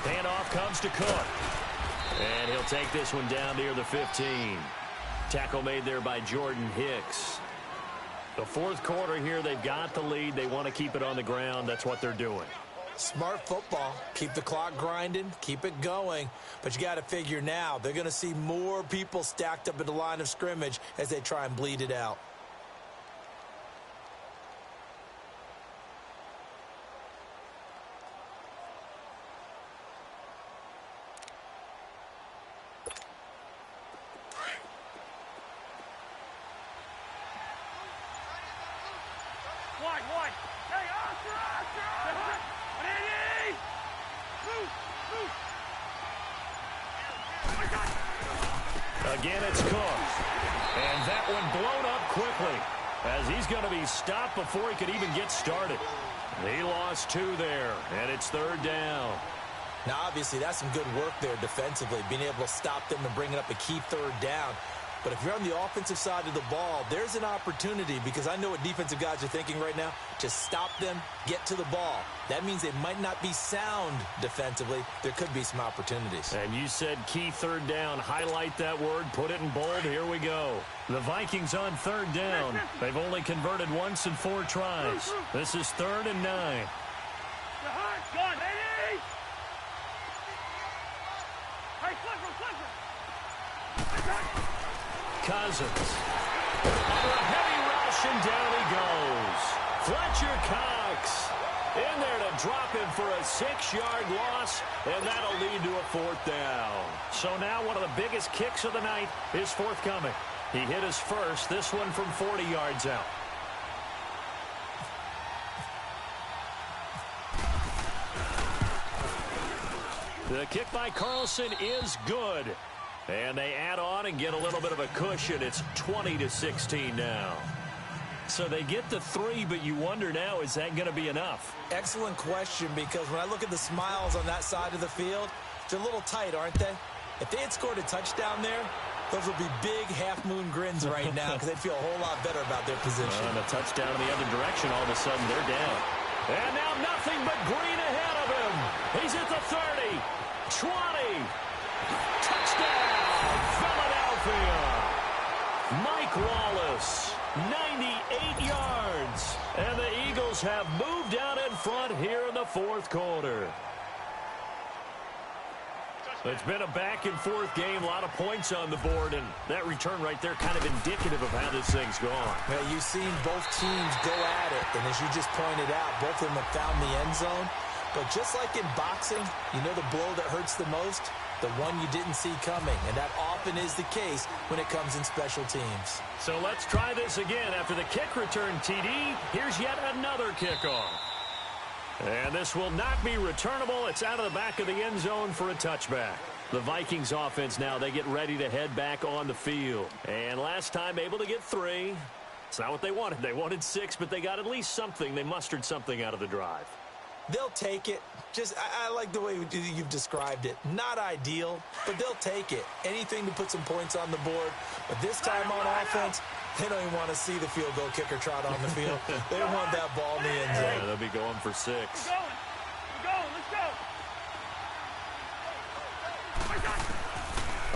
Handoff comes to Cook. And he'll take this one down near the 15. Tackle made there by Jordan Hicks. The 4th quarter here, they've got the lead. They want to keep it on the ground. That's what they're doing. Smart football. Keep the clock grinding. Keep it going. But you got to figure now, they're going to see more people stacked up at the line of scrimmage as they try and bleed it out. Wide. Hey, Oscar! 180! Move! Again, it's Cook. And that one blown up quickly as he's going to be stopped before he could even get started. He lost 2 there, and it's 3rd down. Now, obviously, that's some good work there defensively, being able to stop them and bringing up a key 3rd down. But if you're on the offensive side of the ball, there's an opportunity, because I know what defensive guys are thinking right now, to stop them, get to the ball. That means they might not be sound defensively. There could be some opportunities. And you said key 3rd down. Highlight that word. Put it in bold. Here we go. The Vikings on 3rd down. They've only converted once in 4 tries. This is 3rd and 9. Gone, ready! Hey, Clifford! Cousins. Under a heavy rush, and down he goes. Fletcher Cox in there to drop him for a 6-yard loss, and that'll lead to a 4th down. So now one of the biggest kicks of the night is forthcoming. He hit his first, this one from 40 yards out. The kick by Carlson is good. And they add on and get a little bit of a cushion. It's 20-16 now. So they get the 3, but you wonder now, is that going to be enough? Excellent question, because when I look at the smiles on that side of the field, they're a little tight, aren't they? If they had scored a touchdown there, those would be big half-moon grins right now, because they'd feel a whole lot better about their position. And a touchdown in the other direction, all of a sudden they're down. And now nothing but green ahead of him. He's at the 30, 20. Touchdown, Philadelphia. Mike Wallace, 98 yards. And the Eagles have moved out in front here in the 4th quarter. It's been a back-and-forth game, a lot of points on the board, and that return right there kind of indicative of how this thing's gone. Well, you've seen both teams go at it, and as you just pointed out, both of them have found the end zone. But just like in boxing, you know the blow that hurts the most? The one you didn't see coming, and that often is the case when it comes in special teams. So let's try this again. After the kick return, TD, here's yet another kickoff. And this will not be returnable. It's out of the back of the end zone for a touchback. The Vikings offense now, they get ready to head back on the field. And last time able to get 3. It's not what they wanted. They wanted 6, but they got at least something. They mustered something out of the drive. They'll take it. I like the way you've described it. Not ideal, but they'll take it. Anything to put some points on the board. But this time on offense, they don't even want to see the field goal kicker trot on the field. They want that ball in the end zone. Yeah, they'll be going for 6. We're going. Let's go.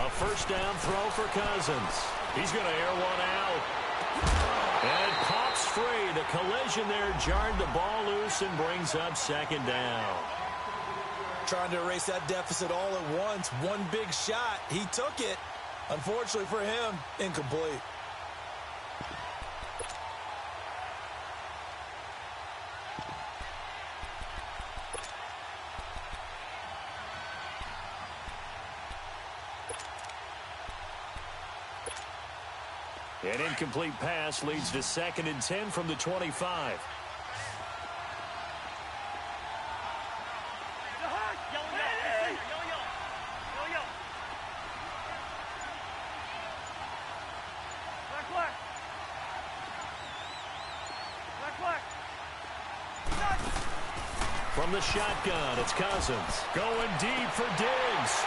A 1st down throw for Cousins. He's going to air one out. And it pops free. The collision there jarred the ball loose and brings up 2nd down. Trying to erase that deficit all at once. One big shot. He took it. Unfortunately for him, incomplete. An incomplete pass leads to 2nd and 10 from the 25. From the shotgun, it's Cousins. Going deep for Diggs.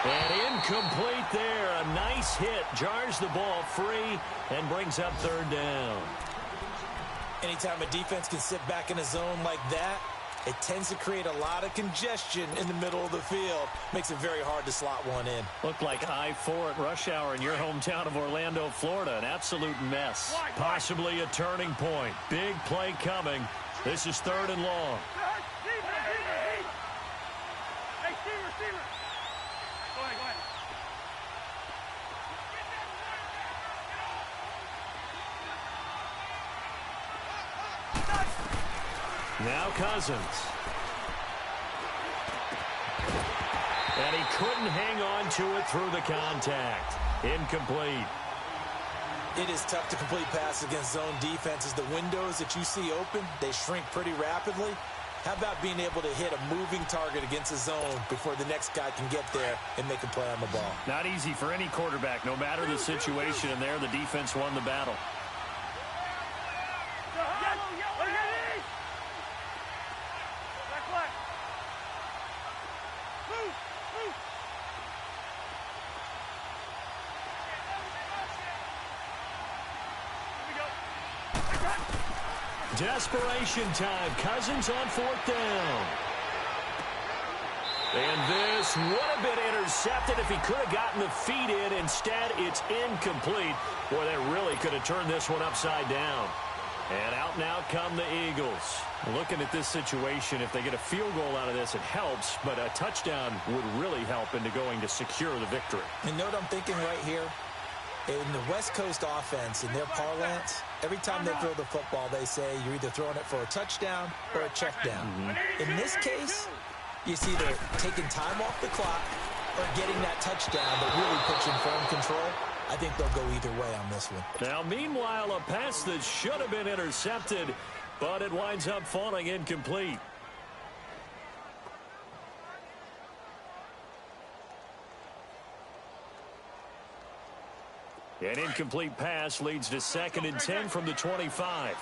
And incomplete there. A nice hit. Jars the ball free and brings up 3rd down. Anytime a defense can sit back in a zone like that, it tends to create a lot of congestion in the middle of the field. Makes it very hard to slot one in. Looked like I-4 at rush hour in your hometown of Orlando, Florida. An absolute mess. Possibly a turning point. Big play coming. This is 3rd and long. Hey, receiver. Go ahead. Now Cousins. And he couldn't hang on to it through the contact. Incomplete. It is tough to complete passes against zone defenses. The windows that you see open, they shrink pretty rapidly. How about being able to hit a moving target against a zone before the next guy can get there and make a play on the ball? Not easy for any quarterback. No matter the situation in there, the defense won the battle. Desperation time. Cousins on 4th down. And this would have been intercepted if he could have gotten the feet in. Instead, it's incomplete. Boy, they really could have turned this one upside down. And out now come the Eagles. Looking at this situation, if they get a field goal out of this, it helps. But a touchdown would really help into going to secure the victory. And note I'm thinking right here. In the West Coast offense, in their parlance, every time they throw the football, they say you're either throwing it for a touchdown or a check down. In this case, it's either taking time off the clock or getting that touchdown that really puts you in firm control. I think they'll go either way on this one. Now, meanwhile, a pass that should have been intercepted, but it winds up falling incomplete. An incomplete pass leads to 2nd and 10 from the 25.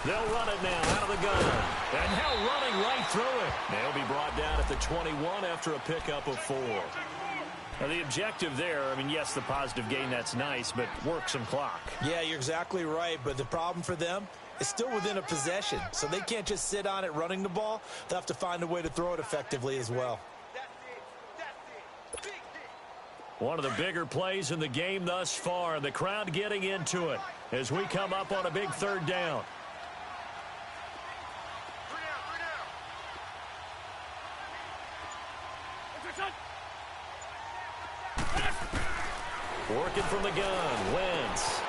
They'll run it now out of the gun. And now running right through it. They'll be brought down at the 21 after a pickup of 4. Now, the objective there, I mean, yes, the positive gain, that's nice, but work some clock. Yeah, you're exactly right, but the problem for them, it's still within a possession, so they can't just sit on it running the ball. They'll have to find a way to throw it effectively as well. One of the bigger plays in the game thus far, the crowd getting into it as we come up on a big 3rd down. Working from the gun, Wentz.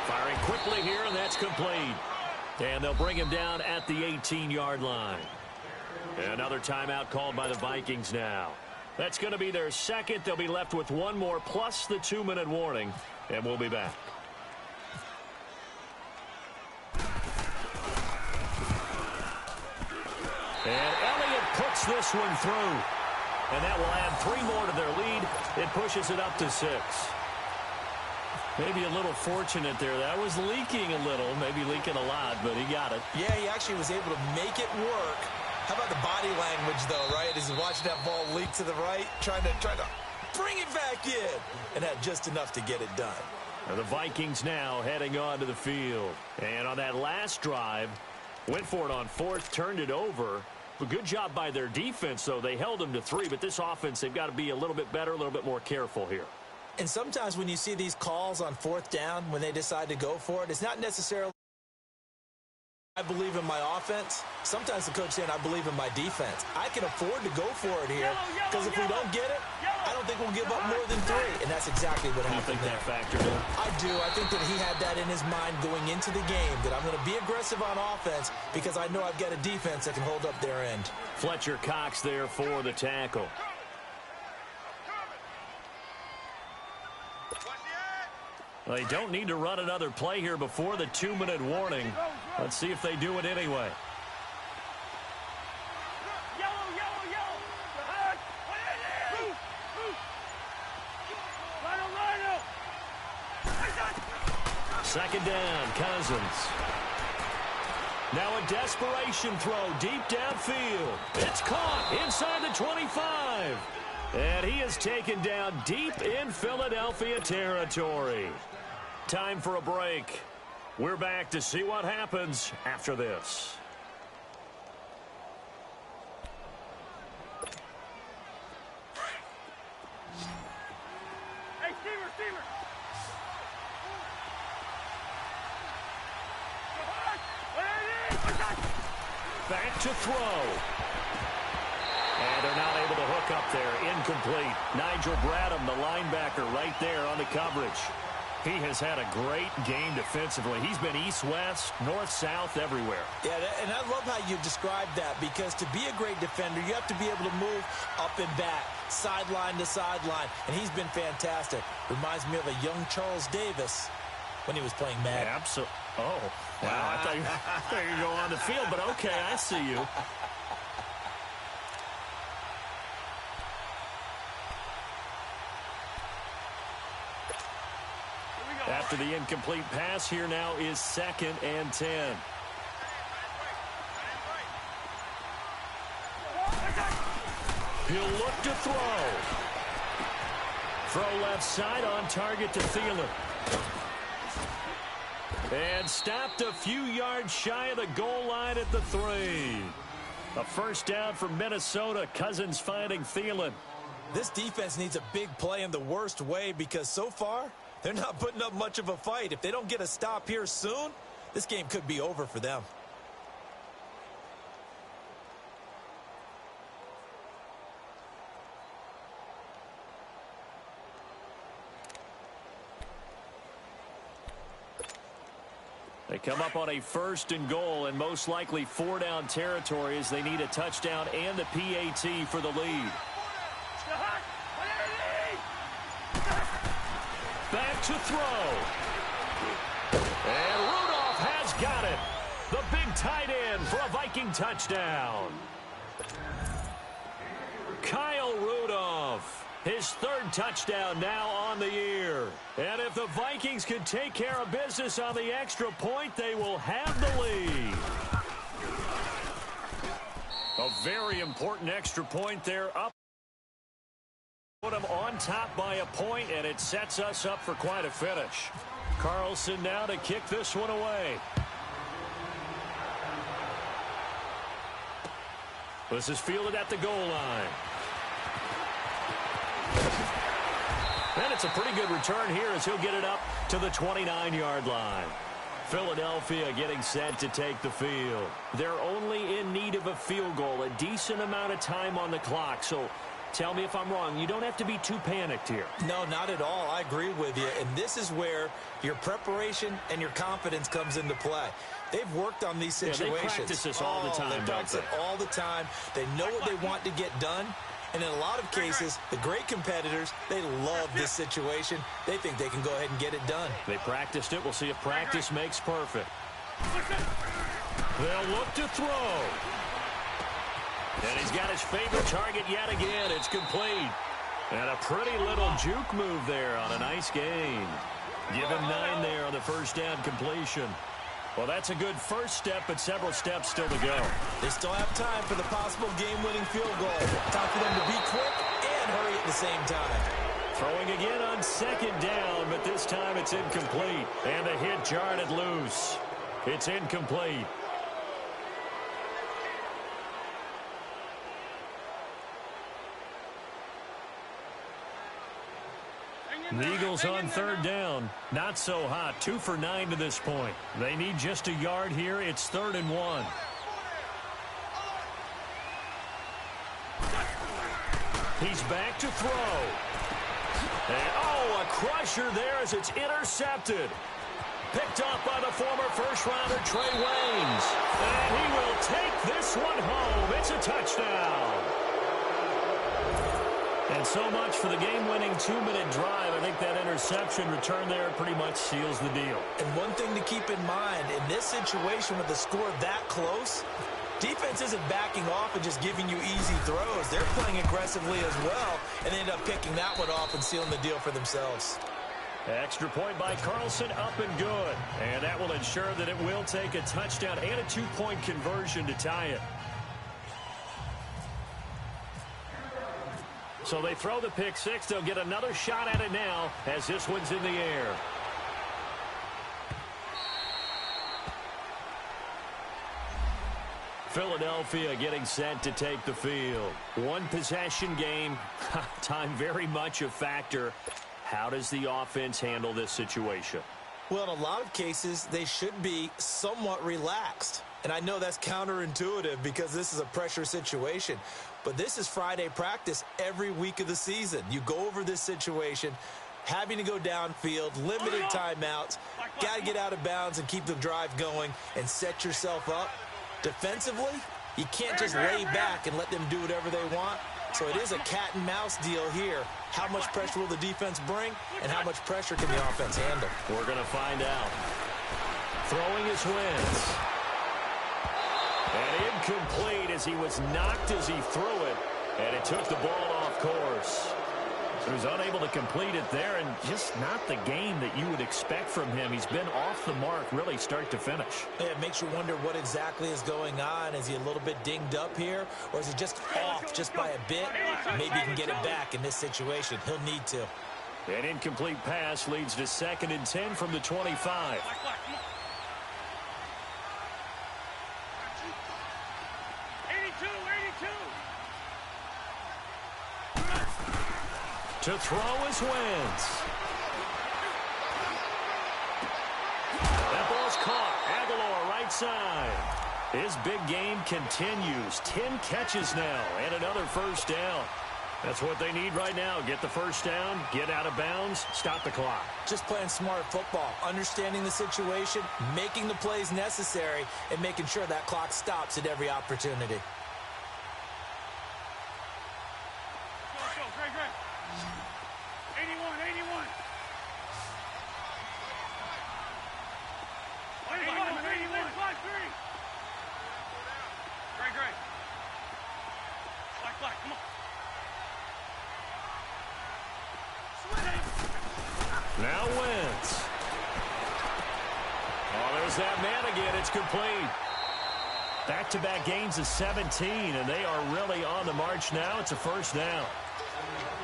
Firing quickly here, and that's complete. And they'll bring him down at the 18-yard line. Another timeout called by the Vikings now. That's going to be their 2nd. They'll be left with 1 more plus the 2-minute warning, and we'll be back. And Elliott puts this one through. And that will add 3 more to their lead. It pushes it up to 6. Maybe a little fortunate there. That was leaking a little, maybe leaking a lot, but he got it. Yeah, he actually was able to make it work. How about the body language, though, right? As he's watching that ball leak to the right, trying to bring it back in, and had just enough to get it done. And the Vikings now heading onto the field. And on that last drive, went for it on 4th, turned it over. A good job by their defense, though. They held them to 3, but this offense, they've got to be a little bit better, a little bit more careful here. And sometimes when you see these calls on 4th down, when they decide to go for it, it's not necessarily I believe in my offense. Sometimes the coach saying I believe in my defense. I can afford to go for it here because if we don't get it, I don't think we'll give up more than 3. And that's exactly what happened there. You think that factored in? I do. I think that he had that in his mind going into the game, that I'm going to be aggressive on offense because I know I've got a defense that can hold up their end. Fletcher Cox there for the tackle. Well, they don't need to run another play here before the 2-minute warning. Let's see if they do it anyway. Second down, Cousins. Now a desperation throw deep downfield. It's caught inside the 25. And he is taken down deep in Philadelphia territory. Time for a break. We're back to see what happens after this. Hey, Steamer! Back to throw. And they're not able to hook up there. Incomplete. Nigel Bradham, the linebacker, right there on the coverage. He has had a great game defensively. He's been east-west, north-south, everywhere. Yeah, and I love how you described that, because to be a great defender, you have to be able to move up and back, sideline to sideline, and he's been fantastic. Reminds me of a young Charles Davis when he was playing Madden. Absolutely. Oh, wow. I thought you were going to go on the field, but okay, I see you. After the incomplete pass, here now is 2nd and 10. He'll look to throw. Throw left side, on target to Thielen. And stopped a few yards shy of the goal line at the 3. A first down for Minnesota. Cousins finding Thielen. This defense needs a big play in the worst way, because so far, they're not putting up much of a fight. If they don't get a stop here soon, this game could be over for them. They come up on a 1st and goal, and most likely 4-down territory as they need a touchdown and a PAT for the lead. Back to throw. And Rudolph has got it. The big tight end for a Viking touchdown. Kyle Rudolph, his 3rd touchdown now on the year. And if the Vikings can take care of business on the extra point, they will have the lead. A very important extra point there, up. Put them on top by a point, and it sets us up for quite a finish. Carlson now to kick this one away. This is fielded at the goal line. And it's a pretty good return here as he'll get it up to the 29-yard line. Philadelphia getting set to take the field. They're only in need of a field goal, a decent amount of time on the clock, so tell me if I'm wrong. You don't have to be too panicked here. No, not at all. I agree with you. And this is where your preparation and your confidence comes into play. They've worked on these situations. They practice this all the time, They practice it all the time. They know what they want to get done. And in a lot of cases, the great competitors, they love this situation. They think they can go ahead and get it done. They practiced it. We'll see if practice makes perfect. They'll look to throw. And he's got his favorite target yet again. It's complete. And a pretty little juke move there on a nice gain. Give him 9 there on the first down completion. Well, that's a good first step, but several steps still to go. They still have time for the possible game-winning field goal. Time for them to be quick and hurry at the same time. Throwing again on 2nd down, but this time it's incomplete. And the hit jarred it loose. It's incomplete. The Eagles on 3rd down. Not so hot. 2 for 9 to this point. They need just a yard here. It's 3rd and 1. He's back to throw. And, a crusher there as it's intercepted. Picked up by the former first-rounder Trey Waynes. And he will take this one home. It's a touchdown. And so much for the game-winning 2-minute drive. I think that interception return there pretty much seals the deal. And one thing to keep in mind, in this situation with the score that close, defense isn't backing off and just giving you easy throws. They're playing aggressively as well, and they end up picking that one off and sealing the deal for themselves. Extra point by Carlson, up and good. And that will ensure that it will take a touchdown and a 2-point conversion to tie it. So they throw the pick six. They'll get another shot at it now as this one's in the air. Philadelphia getting set to take the field. One possession game. Time very much a factor. How does the offense handle this situation? Well, in a lot of cases, they should be somewhat relaxed. And I know that's counterintuitive because this is a pressure situation. But this is Friday practice every week of the season. You go over this situation. having to go downfield, limited timeouts, got to get out of bounds and keep the drive going and set yourself up. Defensively, you can't just lay back and let them do whatever they want. So it is a cat and mouse deal here. How much pressure will the defense bring, and how much pressure can the offense handle? We're going to find out. Throwing his Wentz. And incomplete as he was knocked as he threw it, and it took the ball off course. So he was unable to complete it there, and just not the game that you would expect from him. He's been off the mark really start to finish. Yeah, it makes you wonder what exactly is going on. Is he a little bit dinged up here, or is he just off just by a bit? Maybe he can get it back in this situation. He'll need to. An incomplete pass leads to 2nd and 10 from the 25. To throw is Wentz. That ball's caught. Aguilar right side. His big game continues. 10 catches now and another first down. That's what they need right now. Get the first down, get out of bounds, stop the clock. Just playing smart football, understanding the situation, making the plays necessary, and making sure that clock stops at every opportunity. Now Wentz. Oh, there's that man again. It's complete. Back-to-back gains of 17, and they are really on the march now. It's a first down.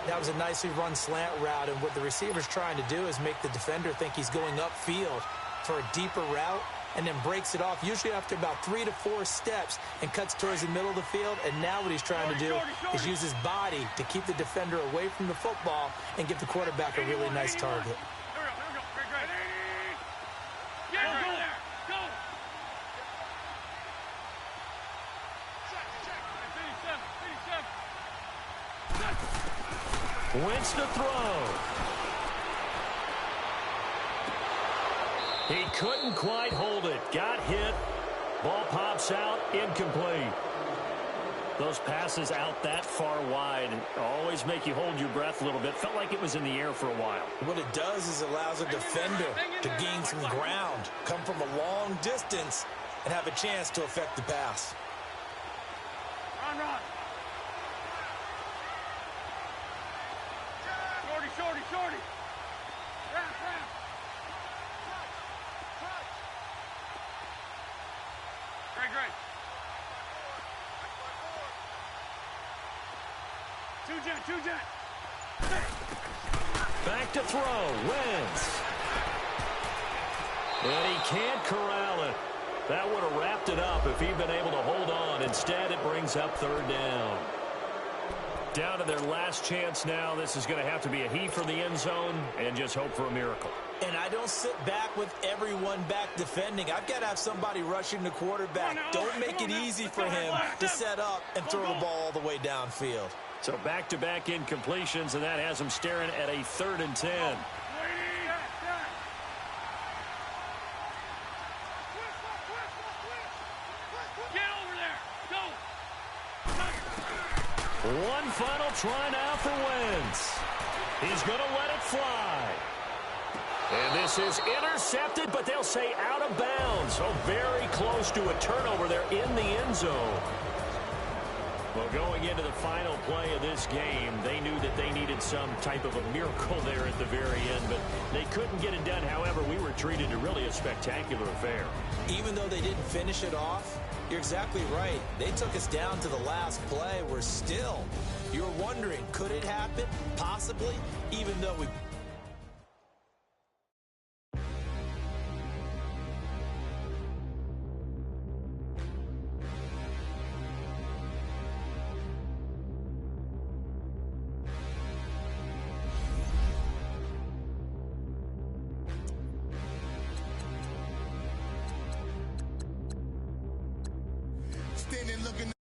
That was a nicely run slant route, and what the receiver's trying to do is make the defender think he's going upfield for a deeper route, and then breaks it off, usually after about 3 to 4 steps, and cuts towards the middle of the field. And now what he's trying to do is use his body to keep the defender away from the football and give the quarterback a really nice target. Wentz to throw. He couldn't quite hold it. Got hit. Ball pops out. Incomplete. Those passes out that far wide always make you hold your breath a little bit. Felt like it was in the air for a while. What it does is allows a defender to gain some ground, come from a long distance, and have a chance to affect the pass. Run. Shorty. Round. Great. 2 jet. Back to throw. Wentz. And he can't corral it. That would have wrapped it up if he'd been able to hold on. Instead, it brings up 3rd down. Down to their last chance now. This is going to have to be a heave for the end zone and just hope for a miracle. And I don't sit back with everyone back defending. I've got to have somebody rushing the quarterback. Don't make it easy for him to set up and throw the ball all the way downfield. So back-to-back incompletions, and that has him staring at a 3rd and 10. One final try now for Wentz. He's going to let it fly. And this is intercepted, but they'll say out of bounds. So very close to a turnover there in the end zone. Well, going into the final play of this game, they knew that they needed some type of a miracle there at the very end, but they couldn't get it done. However, we were treated to really a spectacular affair. Even though they didn't finish it off, you're exactly right. They took us down to the last play. We're still, you're wondering, could it happen? Possibly, even though we standing looking